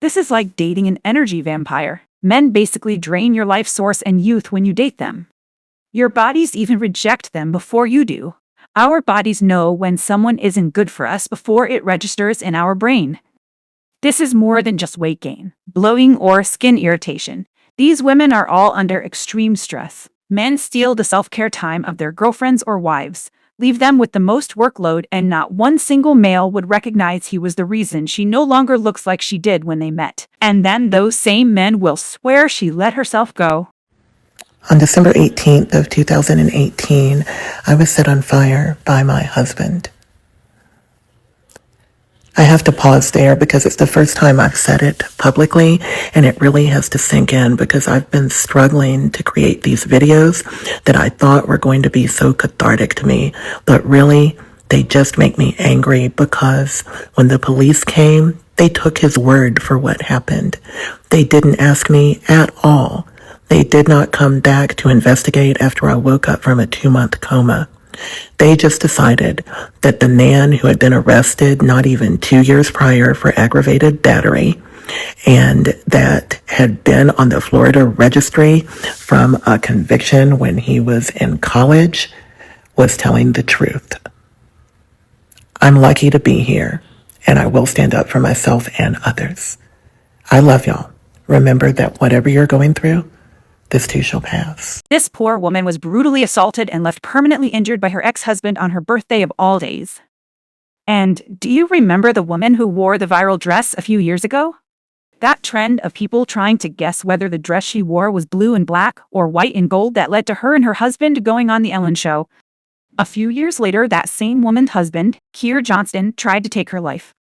This is like dating an energy vampire. Men basically drain your life source and youth when you date them. Your bodies even reject them before you do. Our bodies know when someone isn't good for us before it registers in our brain. This is more than just weight gain, bloating, or skin irritation. These women are all under extreme stress. Men steal the self-care time of their girlfriends or wives, leave them with the most workload, and not one single male would recognize he was the reason she no longer looks like she did when they met. And then those same men will swear she let herself go. On December 18th of 2018, I was set on fire by my husband. I have to pause there because it's the first time I've said it publicly, and it really has to sink in because I've been struggling to create these videos that I thought were going to be so cathartic to me, but really, they just make me angry because when the police came, they took his word for what happened. They didn't ask me at all. They did not come back to investigate after I woke up from a 2-month coma. They just decided that the man who had been arrested not even 2 years prior for aggravated battery and that had been on the Florida registry from a conviction when he was in college was telling the truth. I'm lucky to be here, and I will stand up for myself and others. I love y'all. Remember that whatever you're going through, this too shall pass. This poor woman was brutally assaulted and left permanently injured by her ex-husband on her birthday of all days. And do you remember the woman who wore the viral dress a few years ago? That trend of people trying to guess whether the dress she wore was blue and black or white and gold that led to her and her husband going on The Ellen Show. A few years later, that same woman's husband, Keir Johnston, tried to take her life.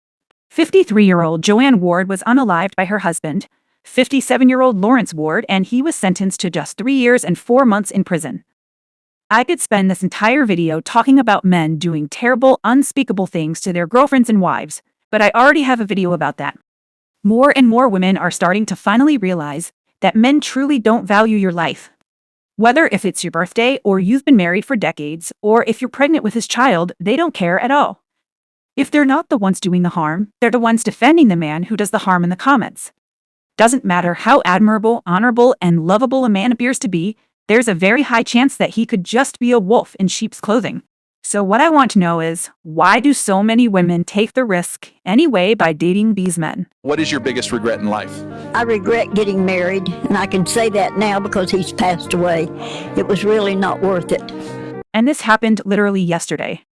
53-year-old Joanne Ward was unalived by her husband, 57-year-old Lawrence Ward, and he was sentenced to just 3 years and 4 months in prison. I could spend this entire video talking about men doing terrible, unspeakable things to their girlfriends and wives, but I already have a video about that. More and more women are starting to finally realize that men truly don't value your life. Whether if it's your birthday, or you've been married for decades, or if you're pregnant with his child, they don't care at all. If they're not the ones doing the harm, they're the ones defending the man who does the harm in the comments. Doesn't matter how admirable, honorable, and lovable a man appears to be, there's a very high chance that he could just be a wolf in sheep's clothing. So what I want to know is, why do so many women take the risk anyway by dating these men? What is your biggest regret in life? I regret getting married, and I can say that now because he's passed away. It was really not worth it. And this happened literally yesterday.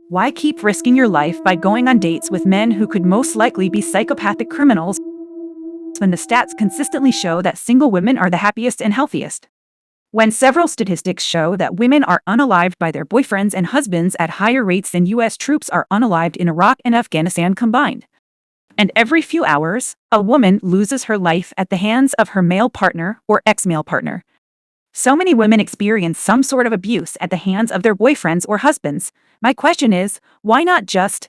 Why keep risking your life by going on dates with men who could most likely be psychopathic criminals when the stats consistently show that single women are the happiest and healthiest? When several statistics show that women are unalived by their boyfriends and husbands at higher rates than U.S. troops are unalived in Iraq and Afghanistan combined. And every few hours, a woman loses her life at the hands of her male partner or ex-male partner. So many women experience some sort of abuse at the hands of their boyfriends or husbands. My question is, why not just,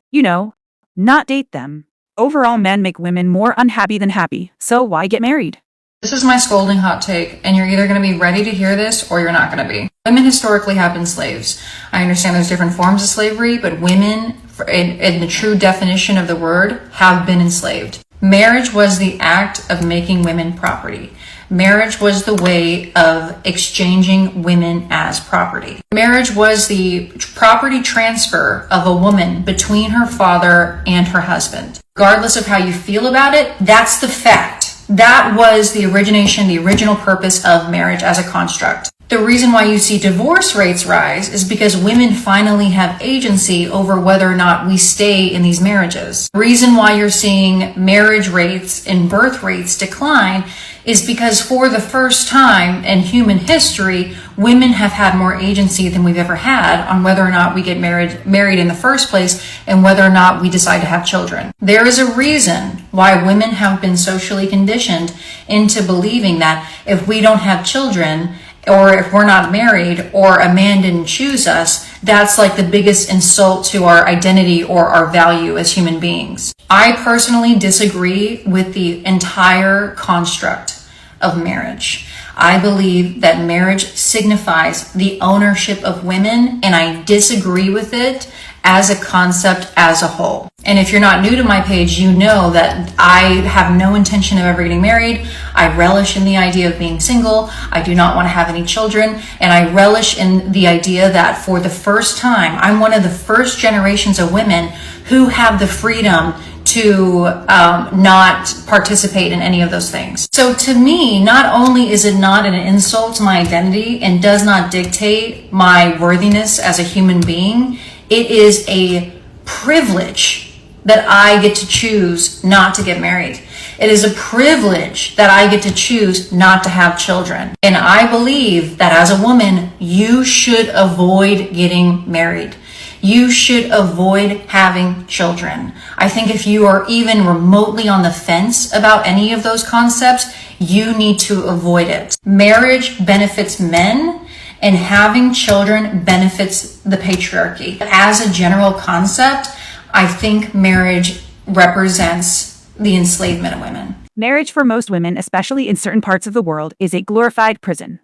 not date them? Overall, men make women more unhappy than happy, so why get married? This is my scolding hot take, and you're either going to be ready to hear this or you're not going to be. Women historically have been slaves. I understand there's different forms of slavery, but women, in the true definition of the word, have been enslaved. Marriage was the act of making women property. Marriage was the way of exchanging women as property. Marriage was the property transfer of a woman between her father and her husband. Regardless of how you feel about it, that's the fact. That was the origination, the original purpose of marriage as a construct. The reason why you see divorce rates rise is because women finally have agency over whether or not we stay in these marriages. The reason why you're seeing marriage rates and birth rates decline is because for the first time in human history, women have had more agency than we've ever had on whether or not we get married in the first place and whether or not we decide to have children. There is a reason why women have been socially conditioned into believing that if we don't have children, or if we're not married, or a man didn't choose us, that's like the biggest insult to our identity or our value as human beings. I personally disagree with the entire construct of marriage. I believe that marriage signifies the ownership of women, and I disagree with it as a concept as a whole. And if you're not new to my page, you know that I have no intention of ever getting married. I relish in the idea of being single. I do not want to have any children. And I relish in the idea that for the first time, I'm one of the first generations of women who have the freedom to not participate in any of those things. So to me, not only is it not an insult to my identity and does not dictate my worthiness as a human being, it is a privilege that I get to choose not to get married. It is a privilege that I get to choose not to have children. And I believe that as a woman, you should avoid getting married. You should avoid having children. I think if you are even remotely on the fence about any of those concepts, you need to avoid it. Marriage benefits men, and having children benefits the patriarchy. As a general concept, I think marriage represents the enslavement of women. Marriage for most women, especially in certain parts of the world, is a glorified prison.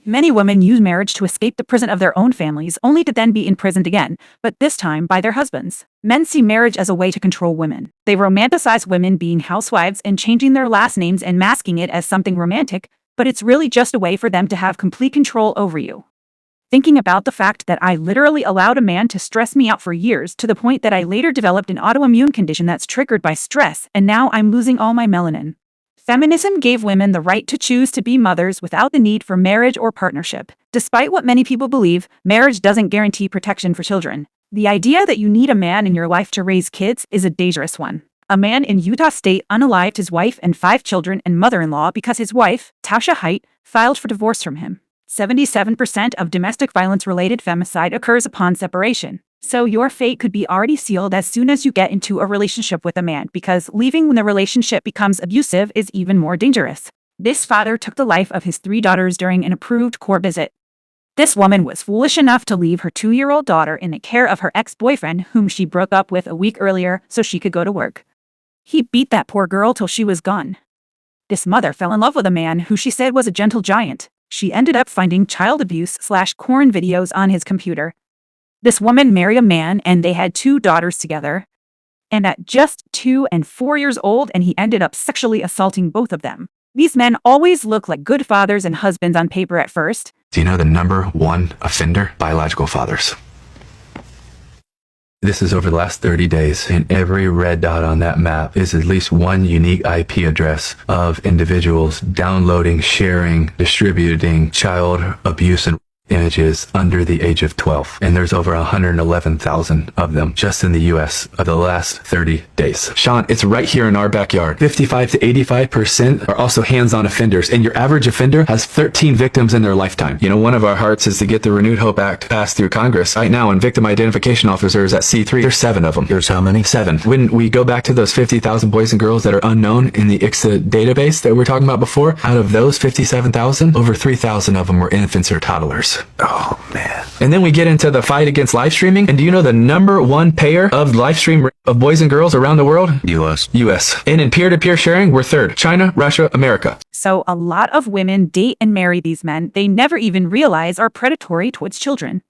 Many women use marriage to escape the prison of their own families, only to then be imprisoned again, but this time by their husbands. Men see marriage as a way to control women. They romanticize women being housewives and changing their last names and masking it as something romantic, but it's really just a way for them to have complete control over you. Thinking about the fact that I literally allowed a man to stress me out for years to the point that I later developed an autoimmune condition that's triggered by stress, and now I'm losing all my melanin. Feminism gave women the right to choose to be mothers without the need for marriage or partnership. Despite what many people believe, marriage doesn't guarantee protection for children. The idea that you need a man in your life to raise kids is a dangerous one. A man in Utah State unalived his wife and 5 children and mother-in-law because his wife, Tasha Height, filed for divorce from him. 77% of domestic violence-related femicide occurs upon separation. So your fate could be already sealed as soon as you get into a relationship with a man, because leaving when the relationship becomes abusive is even more dangerous. This father took the life of his 3 daughters during an approved court visit. This woman was foolish enough to leave her 2-year-old daughter in the care of her ex-boyfriend, whom she broke up with a week earlier so she could go to work. He beat that poor girl till she was gone. This mother fell in love with a man who she said was a gentle giant. She ended up finding child abuse/porn videos on his computer. This woman married a man and they had 2 daughters together. And at just 2 and 4 years old, and he ended up sexually assaulting both of them. These men always look like good fathers and husbands on paper at first. Do you know the number 1 offender? Biological fathers. This is over the last 30 days, and every red dot on that map is at least one unique IP address of individuals downloading, sharing, distributing child abuse and images under the age of 12. And there's over 111,000 of them just in the US of the last 30 days. Sean, it's right here in our backyard. 55 to 85% are also hands-on offenders, and your average offender has 13 victims in their lifetime. You know, one of our hearts is to get the Renewed Hope Act passed through Congress. Right now, in victim identification officers at C3, there's 7 of them. There's how many? 7. When we go back to those 50,000 boys and girls that are unknown in the ICSA database that we were talking about before, out of those 57,000, over 3,000 of them were infants or toddlers. Oh, man. And then we get into the fight against live streaming. And do you know the number 1 payer of live stream of boys and girls around the world? US. And in peer-to-peer sharing, we're 3rd. China, Russia, America. So a lot of women date and marry these men they never even realize are predatory towards children.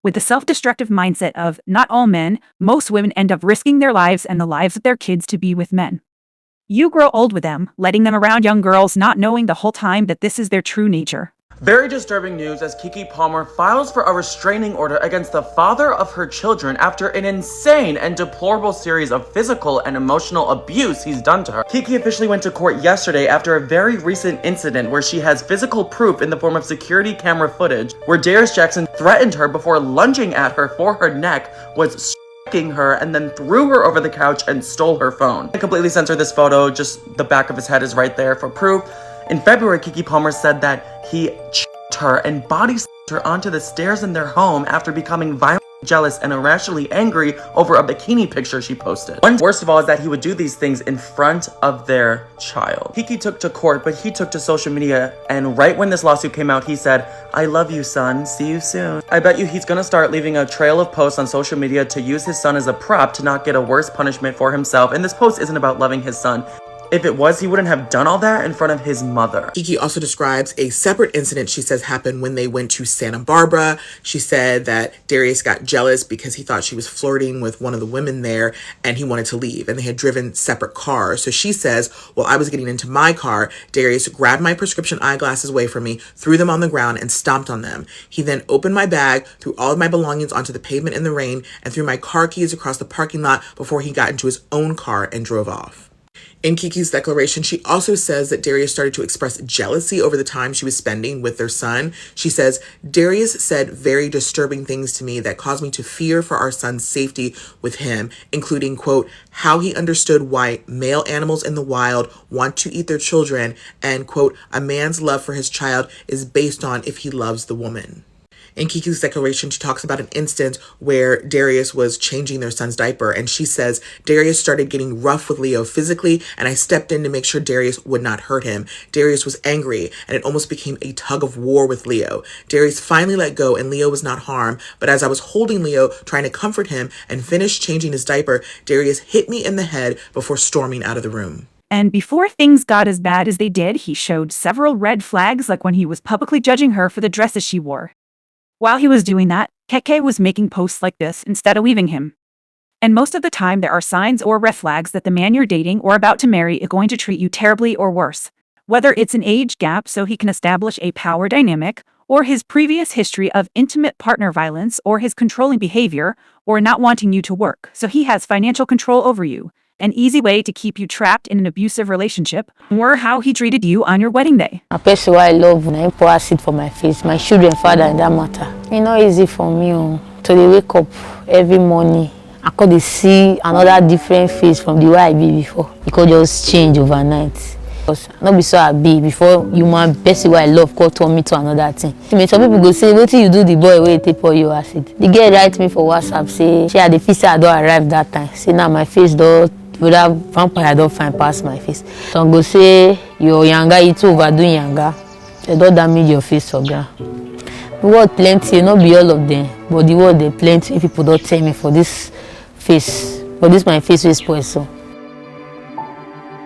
With the self-destructive mindset of not all men, most women end up risking their lives and the lives of their kids to be with men. You grow old with them, letting them around young girls, not knowing the whole time that this is their true nature. Very disturbing news as Keke Palmer files for a restraining order against the father of her children after an insane and deplorable series of physical and emotional abuse he's done to her. Keke officially went to court yesterday after a very recent incident where she has physical proof in the form of security camera footage where Darius Jackson threatened her before lunging at her for her neck, was striking her, and then threw her over the couch and stole her phone. I completely censored this photo, just the back of his head is right there for proof. In February, Keke Palmer said that he choked her and body slammed her onto the stairs in their home after becoming violently jealous and irrationally angry over a bikini picture she posted. Worst of all is that he would do these things in front of their child. Keke took to court, but he took to social media, and right when this lawsuit came out, he said, "I love you, son. See you soon." I bet you he's gonna start leaving a trail of posts on social media to use his son as a prop to not get a worse punishment for himself, and this post isn't about loving his son. If it was, he wouldn't have done all that in front of his mother. Keke also describes a separate incident she says happened when they went to Santa Barbara. She said that Darius got jealous because he thought she was flirting with one of the women there and he wanted to leave, and they had driven separate cars. So she says, while I was getting into my car, Darius grabbed my prescription eyeglasses away from me, threw them on the ground, and stomped on them. He then opened my bag, threw all of my belongings onto the pavement in the rain, and threw my car keys across the parking lot before he got into his own car and drove off. In Keke's declaration, she also says that Darius started to express jealousy over the time she was spending with their son. She says, Darius said very disturbing things to me that caused me to fear for our son's safety with him, including, quote, how he understood why male animals in the wild want to eat their children, and, quote, a man's love for his child is based on if he loves the woman. In Keke's declaration, she talks about an instance where Darius was changing their son's diaper, and she says, Darius started getting rough with Leo physically, and I stepped in to make sure Darius would not hurt him. Darius was angry, and it almost became a tug of war with Leo. Darius finally let go, and Leo was not harmed, but as I was holding Leo, trying to comfort him and finish changing his diaper, Darius hit me in the head before storming out of the room. And before things got as bad as they did, he showed several red flags, like when he was publicly judging her for the dresses she wore. While he was doing that, Keke was making posts like this instead of leaving him. And most of the time there are signs or red flags that the man you're dating or about to marry is going to treat you terribly or worse. Whether it's an age gap so he can establish a power dynamic, or his previous history of intimate partner violence, or his controlling behavior, or not wanting you to work so he has financial control over you. An easy way to keep you trapped in an abusive relationship, or how he treated you on your wedding day. A person who I love, when I pour acid for my face, my children, father, in that matter. It's not easy for me to wake up every morning. I could see another different face from the way I be before. It could just change overnight. Because not be so happy before human person who I love could turn me to another thing. Some people go say, what you do the boy where you take for your acid? The girl write me for WhatsApp, say, she had the face I don't arrive that time. Say now my face don't. Without vampire don't find past my face. Some go say you're younger, you too overdoing younger. They don't damage your face or ground. The word plenty, not be all of them, but the word they plenty people don't tell me for this face. For this my face will spoil so.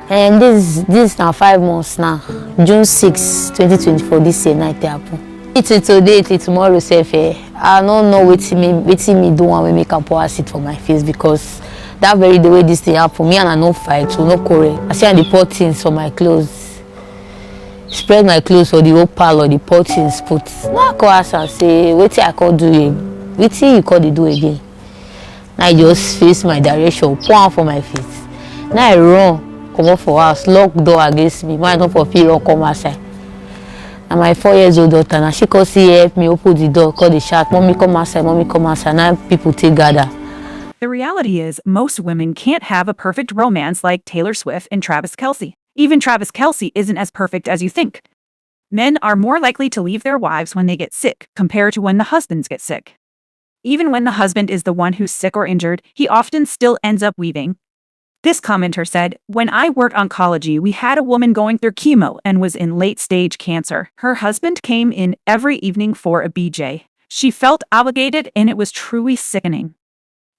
And this now 5 months now. June 6, 2024, this year night happen. It's today, till tomorrow safe. I don't know what me do when we make a pour acid for my face, because that very the way this thing happen, me and I no fight, so no quarrel. I say I dey pour things for my clothes. Spread my clothes for the whole pile or the pour things put. Now I call us and say, wetin I call do again? Wetin you call the do again? Now I just face my direction, pour am for my face. Now I run, come up for house, lock door against me. Why not for fear run come outside? And my 4-year-old daughter, now she come see help me open the door, call the shout, mommy come outside, mommy come outside. Now people take gather. The reality is, most women can't have a perfect romance like Taylor Swift and Travis Kelce. Even Travis Kelce isn't as perfect as you think. Men are more likely to leave their wives when they get sick, compared to when the husbands get sick. Even when the husband is the one who's sick or injured, he often still ends up leaving. This commenter said, when I worked oncology, we had a woman going through chemo and was in late-stage cancer. Her husband came in every evening for a BJ. She felt obligated, and it was truly sickening.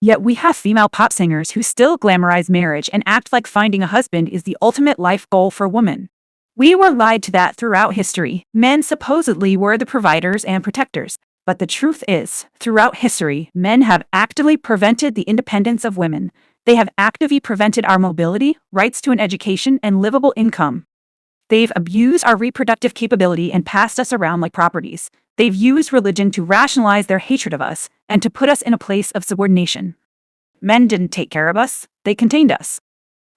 Yet we have female pop singers who still glamorize marriage and act like finding a husband is the ultimate life goal for women. We were lied to that throughout history. Men supposedly were the providers and protectors. But the truth is, throughout history, men have actively prevented the independence of women. They have actively prevented our mobility, rights to an education, and livable income. They've abused our reproductive capability and passed us around like properties. They've used religion to rationalize their hatred of us and to put us in a place of subordination. Men didn't take care of us, they contained us.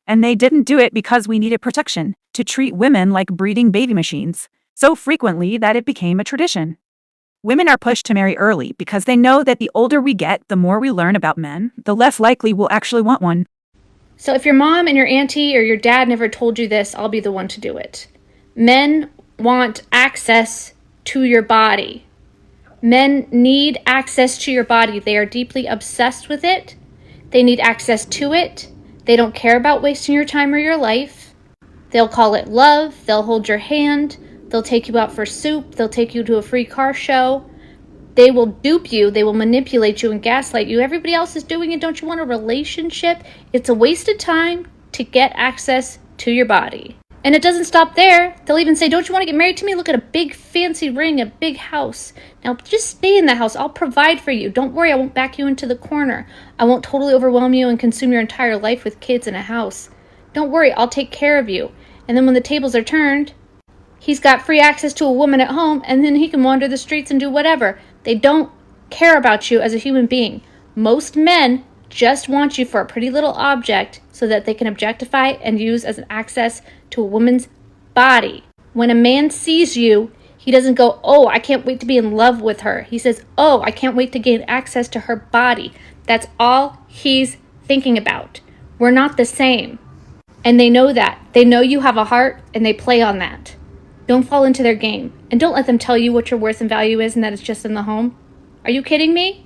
And they didn't do it because we needed protection, to treat women like breeding baby machines, so frequently that it became a tradition. Women are pushed to marry early because they know that the older we get, the more we learn about men, the less likely we'll actually want one. So if your mom and your auntie or your dad never told you this, I'll be the one to do it. Men want access to your body. Men need access to your body. They are deeply obsessed with it. They need access to it. They don't care about wasting your time or your life. They'll call it love. They'll hold your hand. They'll take you out for soup. They'll take you to a free car show. They will dupe you. They will manipulate you and gaslight you. Everybody else is doing it. Don't you want a relationship? It's a waste of time to get access to your body. And it doesn't stop there. They'll even say, don't you want to get married to me? Look at a big fancy ring, a big house. Now just stay in the house. I'll provide for you. Don't worry, I won't back you into the corner. I won't totally overwhelm you and consume your entire life with kids and a house. Don't worry, I'll take care of you. And then when the tables are turned, he's got free access to a woman at home, and then he can wander the streets and do whatever. They don't care about you as a human being. Most men just want you for a pretty little object so that they can objectify and use as an access to a woman's body. When a man sees you, he doesn't go, oh, I can't wait to be in love with her. He says, oh, I can't wait to gain access to her body. That's all he's thinking about. We're not the same. And they know that. They know you have a heart, and they play on that. Don't fall into their game. And don't let them tell you what your worth and value is and that it's just in the home. Are you kidding me?